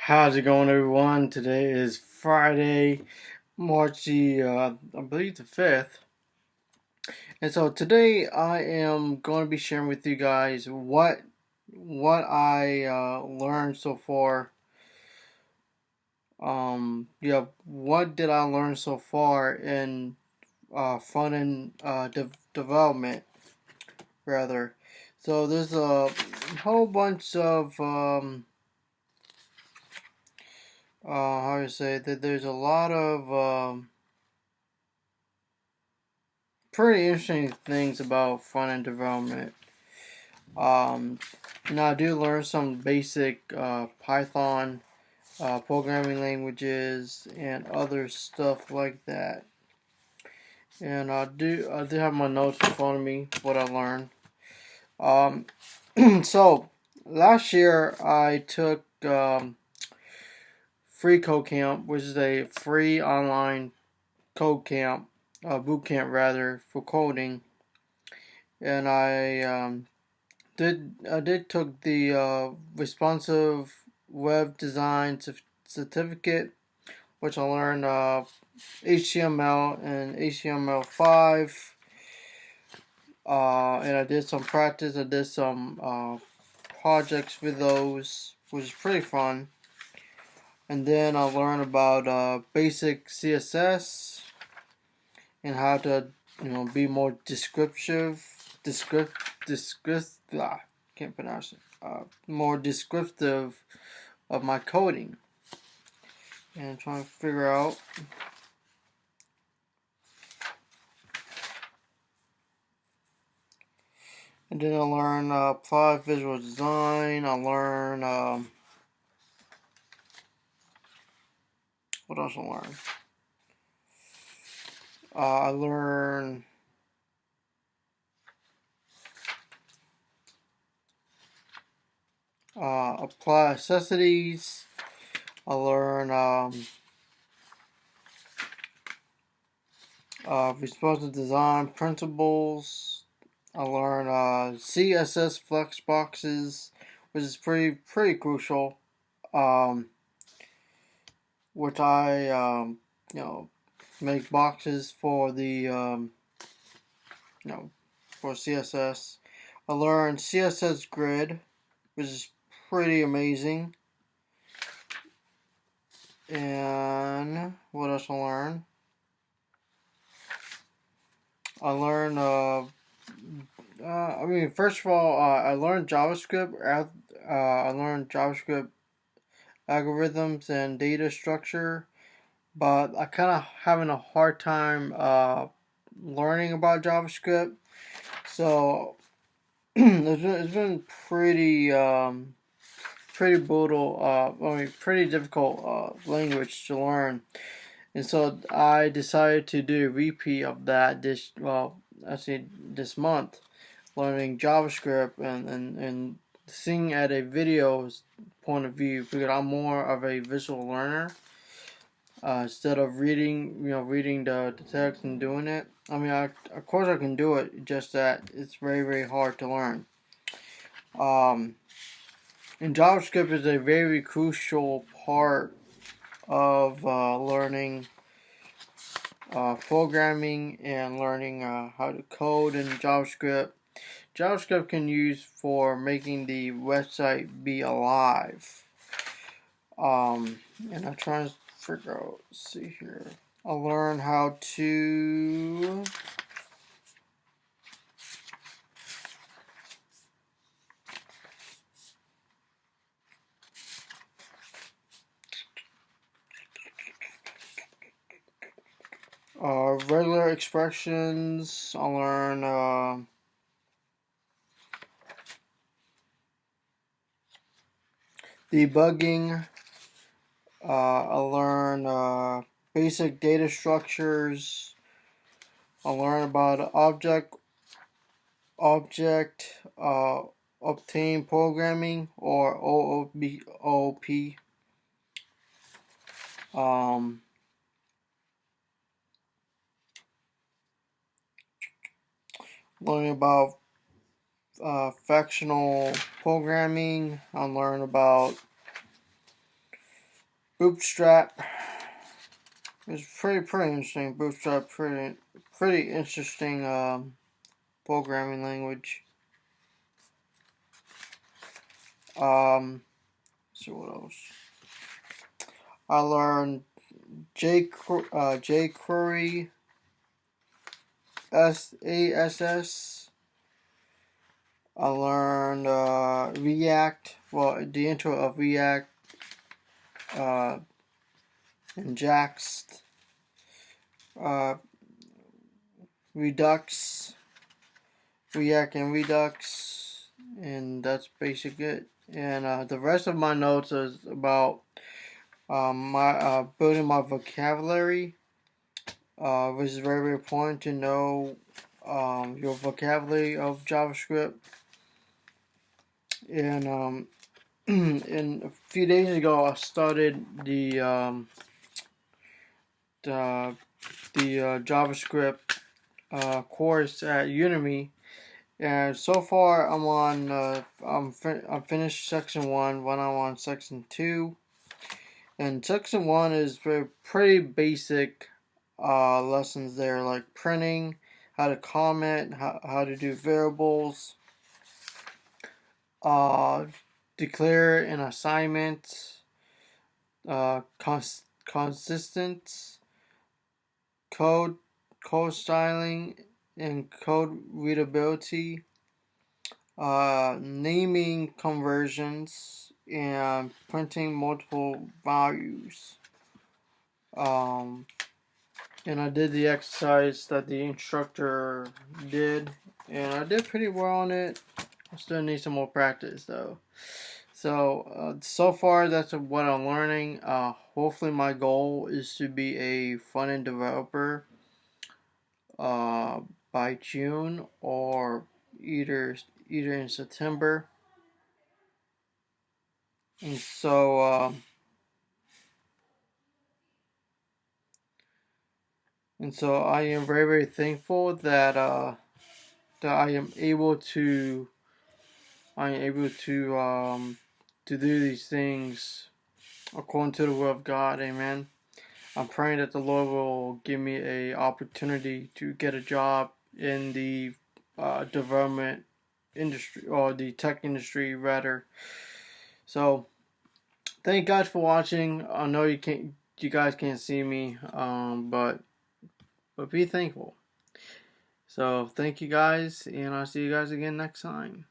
How's it going, everyone? Today is Friday, March I believe the 5th. And so today I am going to be sharing with you guys what I learned so far. What did I learn so far in front end development, rather. So there's a whole bunch of how do you say that? There's a lot of pretty interesting things about front end development. Now I do learn some basic Python programming languages and other stuff like that. And I do have my notes in front of me, what I learned. Um, so last year I took Free Code Camp, which is a free online code camp, boot camp rather, for coding, and I did took the responsive web design certificate, which I learned HTML and HTML5, and I did some practice. I did some projects with those, which is pretty fun. And then I learned about basic CSS and how to be more can't pronounce it. More descriptive of my coding, and trying to figure out. And then I learn applied visual design. I learn what else I learn? I learn apply necessities. I learn responsive design principles. I learn CSS flex boxes, which is pretty crucial. Which I make boxes for the for CSS. I learned CSS grid, which is pretty amazing. And what else I learned? I learned first of all, I learned JavaScript. I learned JavaScript algorithms and data structure, but I kind of having a hard time learning about JavaScript. So it's been pretty brutal. Pretty difficult language to learn, and so I decided to do a repeat of that this month, learning JavaScript and seeing at a video's point of view, because I'm more of a visual learner. Instead of reading the text and doing it. Of course I can do it, just that it's very hard to learn. And JavaScript is a very crucial part of learning programming and learning how to code in JavaScript. JavaScript can use for making the website be alive. And I'm trying to figure out, let's see here. I'll learn how to regular expressions. I'll learn debugging. I'll learn basic data structures. I'll learn about object obtain programming, or OOP. Learning about fractional programming. I'll learn about Bootstrap. It's pretty interesting. Bootstrap, pretty interesting programming language. Let's see what else. I learned jQuery, SASS. I learned React. Well, the intro of React and Jax. Redux, React and Redux, and that's basically it. And the rest of my notes is about my building my vocabulary, which is very important to know your vocabulary of JavaScript. And and a few days ago, I started the JavaScript course at Udemy, and so far I'm on I'm finished section 1. When I'm on section 2, and section 1 is pretty basic lessons there, like printing, how to comment, how to do variables, declare an assignment, consistent code styling and code readability, naming conversions, and printing multiple values. And I did the exercise that the instructor did, and I did pretty well on it. I still need some more practice though. So far that's what I'm learning. Hopefully my goal is to be a front-end developer by June, or either in September. And so I am very thankful that that I am able to to do these things according to the will of God. Amen. I'm praying that the Lord will give me a opportunity to get a job in the development industry, or the tech industry rather. So thank God for watching. I know you guys can't see me, but be thankful. So thank you guys, and I'll see you guys again next time.